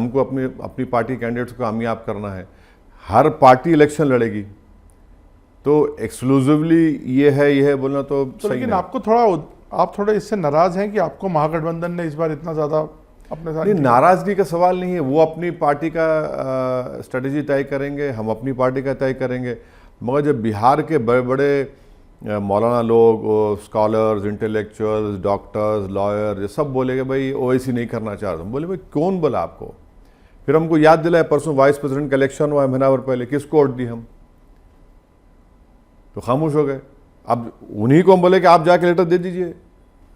हमको अपनी अपनी पार्टी कैंडिडेट्स को कामयाब करना है। हर पार्टी इलेक्शन लड़ेगी, तो एक्सक्लूसिवली ये है बोलना तो सही लेकिन नहीं। आप थोड़ा इससे नाराज हैं कि आपको महागठबंधन ने इस बार इतना ज़्यादा अपने साथ? नहीं, नाराज़गी का सवाल नहीं है, वो अपनी पार्टी का स्ट्रेटजी तय करेंगे, हम अपनी पार्टी का तय करेंगे। मगर जब बिहार के बड़े बड़े मौलाना लोग, स्कॉलर्स, इंटेलेक्चुअल्स, डॉक्टर्स, लॉयर, ये सब बोले कि भाई ओवैसी नहीं करना चाह रहे, हम बोले भाई कौन बोला आपको? फिर हमको याद दिलाया, परसों वाइस प्रेसिडेंट का इलेक्शन हुआ है महीना भर पहले, किसको वोट दी हम? तो खामोश हो गए। अब उन्हीं को हम बोले कि आप जाके लेटर दे दीजिए।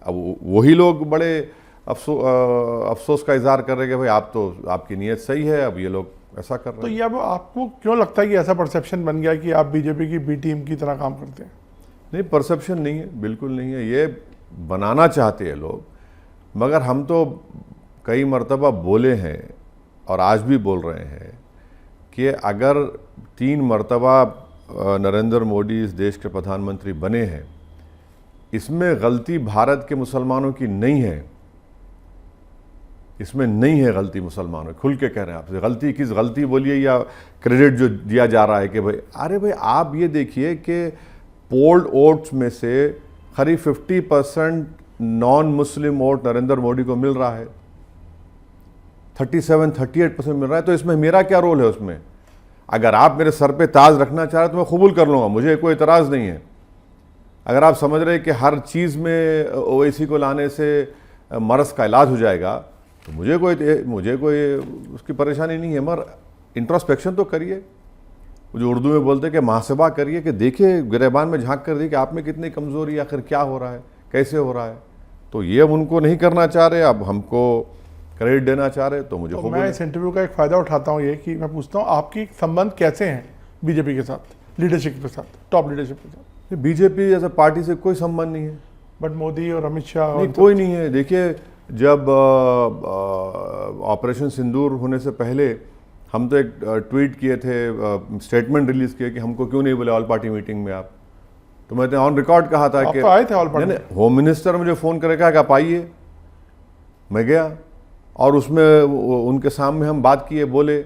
अब वही लोग बड़े अफसोस का इजहार कर रहे हैं कि भाई आप तो, आपकी नीयत सही है, अब ये लोग ऐसा कर रहे हैं। तो ये अब आपको क्यों लगता है कि ऐसा परसेप्शन बन गया कि आप बीजेपी की बी टीम की तरह काम करते हैं? नहीं, परसेप्शन नहीं है, बिल्कुल नहीं है, ये बनाना चाहते हैं लोग। मगर हम तो कई मरतबा बोले हैं और आज भी बोल रहे हैं कि अगर 3 मरतबा नरेंद्र मोदी इस देश के प्रधानमंत्री बने हैं, इसमें गलती भारत के मुसलमानों की नहीं है, इसमें नहीं है गलती मुसलमानों, खुल के कह रहे हैं आपसे। गलती किस, गलती बोलिए या क्रेडिट जो दिया जा रहा है कि भाई, अरे भाई आप ये देखिए कि पोल्ड वोट्स में से करीब 50% non Muslim vote Narendra Modi को मिल रहा है, 37-38% मिल रहा है। तो इसमें मेरा क्या रोल है उसमें? अगर आप मेरे सर पे ताज रखना चाह रहे तो मैं कबूल कर लूँगा, मुझे कोई इतराज़ नहीं है। अगर आप समझ रहे हैं कि हर चीज़ में ओवैसी को लाने से मर्ज़ का इलाज हो जाएगा, तो मुझे कोई उसकी परेशानी नहीं है। मगर इंट्रोस्पेक्शन तो करिए, जो उर्दू में बोलते हैं कि मुहासबा करिए, कि देखिए गिरेबान में झांक कर देखिए कि आप में कितनी कमज़ोरी, आखिर क्या हो रहा है, कैसे हो रहा है। तो ये अब उनको नहीं करना चाह रहे, अब हमको क्रेडिट देना चाह रहे, तो मुझे मैं इस इंटरव्यू का एक फ़ायदा उठाता हूँ ये कि मैं पूछता हूँ आपकी संबंध कैसे हैं बीजेपी के साथ, लीडरशिप के साथ, टॉप लीडरशिप के साथ? बीजेपी जैसे पार्टी से कोई संबंध नहीं है। बट मोदी और अमित शाह नहीं, कोई नहीं है। देखिए, जब ऑपरेशन सिंदूर होने से पहले हम तो एक ट्वीट किए थे, स्टेटमेंट रिलीज़ किए कि हमको क्यों नहीं बोले ऑल पार्टी मीटिंग में आप। तो मैंने ऑन रिकॉर्ड कहा था कि तो आए थे ऑल पार्टी? नहीं, होम मिनिस्टर मुझे फ़ोन करके कहा कि आप आइए, मैं गया और उसमें उनके सामने हम बात किए, बोले।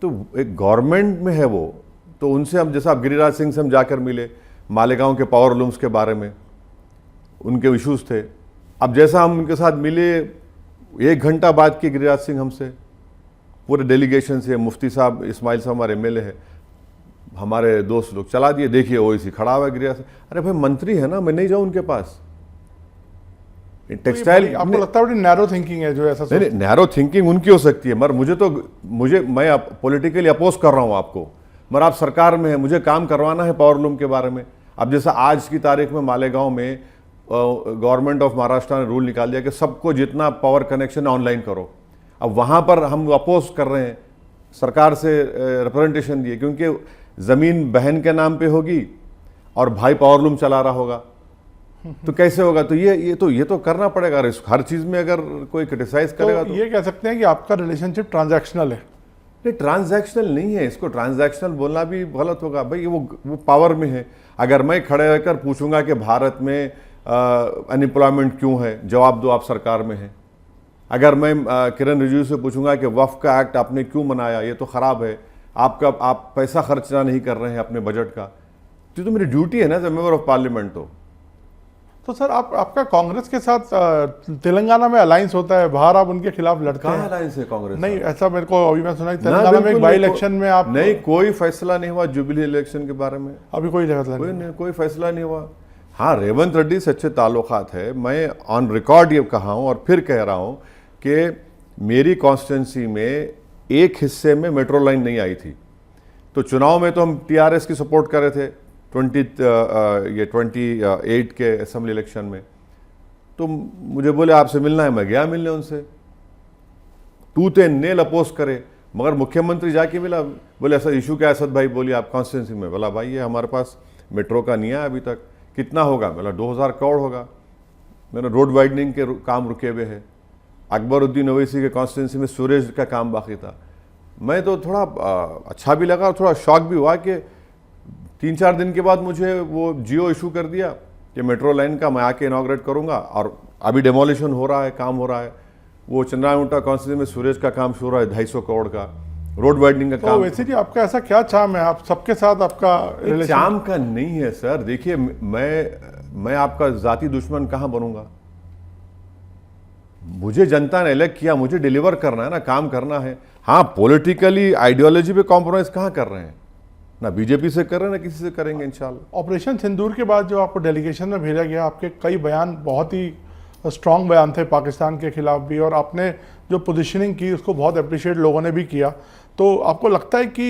तो एक गवर्नमेंट में है वो, तो उनसे हम, जैसा आप गिरिराज सिंह से हम जाकर मिले, मालेगांव के पावर लूम्स के बारे में उनके इश्यूज़ थे। अब जैसा हम उनके साथ मिले, 1 घंटा बात की गिरिराज सिंह हमसे, पूरे डेलीगेशन से, मुफ्ती साहब, इस्माइल साहब हमारे एमएलए है, हमारे दोस्त लोग चला दिए। देखिए ओवैसी खड़ा हुआ है गिरिराज सिंह। अरे भाई मंत्री है ना, मैं नहीं जाऊँ उनके पास? टेक्सटाइल, आपको लगता है बड़ी नैरो थिंकिंग है जो ऐसा? नहीं, नैरो थिंकिंग उनकी हो सकती है, मगर मैं पॉलिटिकली अपोज कर रहा हूँ आपको, मगर आप सरकार में है, मुझे काम करवाना है पावर लूम के बारे में। अब जैसा आज की तारीख में मालेगांव में गवर्नमेंट ऑफ महाराष्ट्र ने रूल निकाल दिया कि सबको जितना पावर कनेक्शन ऑनलाइन करो। अब वहाँ पर हम अपोज कर रहे हैं, सरकार से रिप्रेजेंटेशन दिए, क्योंकि ज़मीन बहन के नाम पे होगी और भाई पावर लूम चला रहा होगा, तो कैसे होगा? तो ये तो करना पड़ेगा। हर चीज़ में अगर कोई क्रिटिसाइज करेगा तो ये कह सकते हैं कि आपका रिलेशनशिप ट्रांजैक्शनल है? नहीं, ट्रांजैक्शनल नहीं है, इसको ट्रांजैक्शनल बोलना भी गलत होगा। भाई वो पावर में है। अगर मैं खड़े रहकर पूछूंगा कि भारत में अनएम्प्लॉयमेंट क्यों है, जवाब दो, आप सरकार में है। अगर मैं किरण रिजिजू से पूछूंगा कि वक्फ का एक्ट आपने क्यों बनाया, ये तो ख़राब है, आप पैसा खर्चना नहीं कर रहे हैं अपने बजट का, तो मेरी ड्यूटी है ना as a member of parliament. तो सर आपका कांग्रेस के साथ तेलंगाना में अलायंस होता है, बाहर आप उनके खिलाफ लड़ते हैं? अलायंस है कांग्रेस? नहीं, ऐसा मेरे को अभी मैं सुना तेलंगाना में एक बाई इलेक्शन में आप नहीं, कोई फैसला नहीं हुआ जुबली इलेक्शन के बारे में, अभी कोई फैसला नहीं हुआ। हाँ, रेवंत रेड्डी से अच्छे ताल्लुकात है। मैं ऑन रिकॉर्ड ये कहा हूँ और फिर कह रहा हूँ कि मेरी कॉन्स्टिट्यूंसी में एक हिस्से में मेट्रो लाइन नहीं आई थी, तो चुनाव में तो हम टीआरएस की सपोर्ट कर रहे थे 28 के असेंबली इलेक्शन में। तो मुझे बोले आपसे मिलना है, मैं गया मिलने उनसे, टूथ एंड नेल अपोज करे। मगर मुख्यमंत्री जाके मिला, बोले ऐसा इशू क्या है असद भाई, बोलिए आप कॉन्स्टिट्यूंसी में। बोला भाई ये हमारे पास मेट्रो का नहीं है अभी तक, कितना होगा? बोला 2000 करोड़ होगा। मेरा रोड वाइडनिंग के काम रुके हुए है। अकबरुद्दीन ओवैसी के कॉन्स्टिट्यूंसी में सूरज का काम बाकी था। मैं तो थोड़ा अच्छा भी लगा और थोड़ा शॉक भी हुआ कि 3-4 दिन के बाद मुझे वो जियो इशू कर दिया कि मेट्रो लाइन का मैं आके इनॉग्रेट करूंगा, और अभी डेमोलिशन हो रहा है, काम हो रहा है। वो चंद्रामुटा कॉन्स्टिट्यूंसी में सूरज का काम शुरू है 250 करोड़ का, रोड वाइडनिंग का तो काम। वैसे जी आपका ऐसा क्या चाम है, आप सबके साथ आपका रिलेशन? चाम का नहीं है सर। देखिए, मैं आपका जाति दुश्मन कहां बनूंगा? मुझे जनता ने इलेक्ट किया, मुझे डिलीवर करना है ना, काम करना है। हाँ, पॉलिटिकली आइडियोलॉजी पे कॉम्प्रोमाइज कहां कर रहे हैं? ना बीजेपी से कर रहे हैं, ना किसी से करेंगे इंशाल्लाह। ऑपरेशन सिंदूर के बाद जो आपको डेलीगेशन में भेजा गया, आपके कई बयान बहुत ही स्ट्रांग बयान थे पाकिस्तान के खिलाफ भी, और आपने जो पोजीशनिंग की उसको बहुत अप्रिशिएट लोगों ने भी किया। तो आपको लगता है कि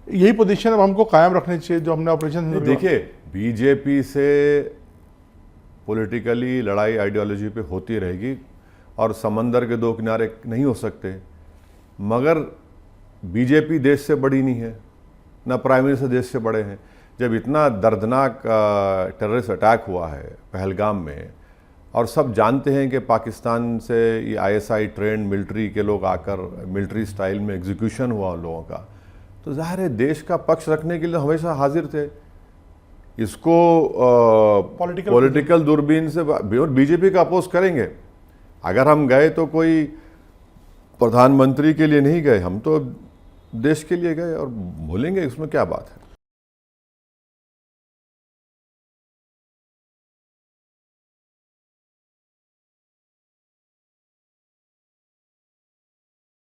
यही पोजीशन अब हमको कायम रखनी चाहिए जो हमने ऑपरेशन सिंदूर? देखिए, बीजेपी से पॉलिटिकली लड़ाई आइडियोलॉजी पे होती रहेगी और समंदर के दो किनारे नहीं हो सकते, मगर बीजेपी देश से बड़ी नहीं है, ना प्राइम मिनिस्टर देश से बड़े हैं। जब इतना दर्दनाक टेररिस्ट अटैक हुआ है पहलगाम में, और सब जानते हैं कि पाकिस्तान से ये आईएसआई ट्रेंड मिलिट्री के लोग आकर मिलिट्री स्टाइल में एग्जीक्यूशन हुआ उन लोगों का, तो जाहिर है देश का पक्ष रखने के लिए हमेशा हाजिर थे। इसको पॉलिटिकल दूरबीन से बीजेपी का अपोज करेंगे। अगर हम गए तो कोई प्रधानमंत्री के लिए नहीं गए, हम तो देश के लिए गए, और बोलेंगे इसमें क्या बात है।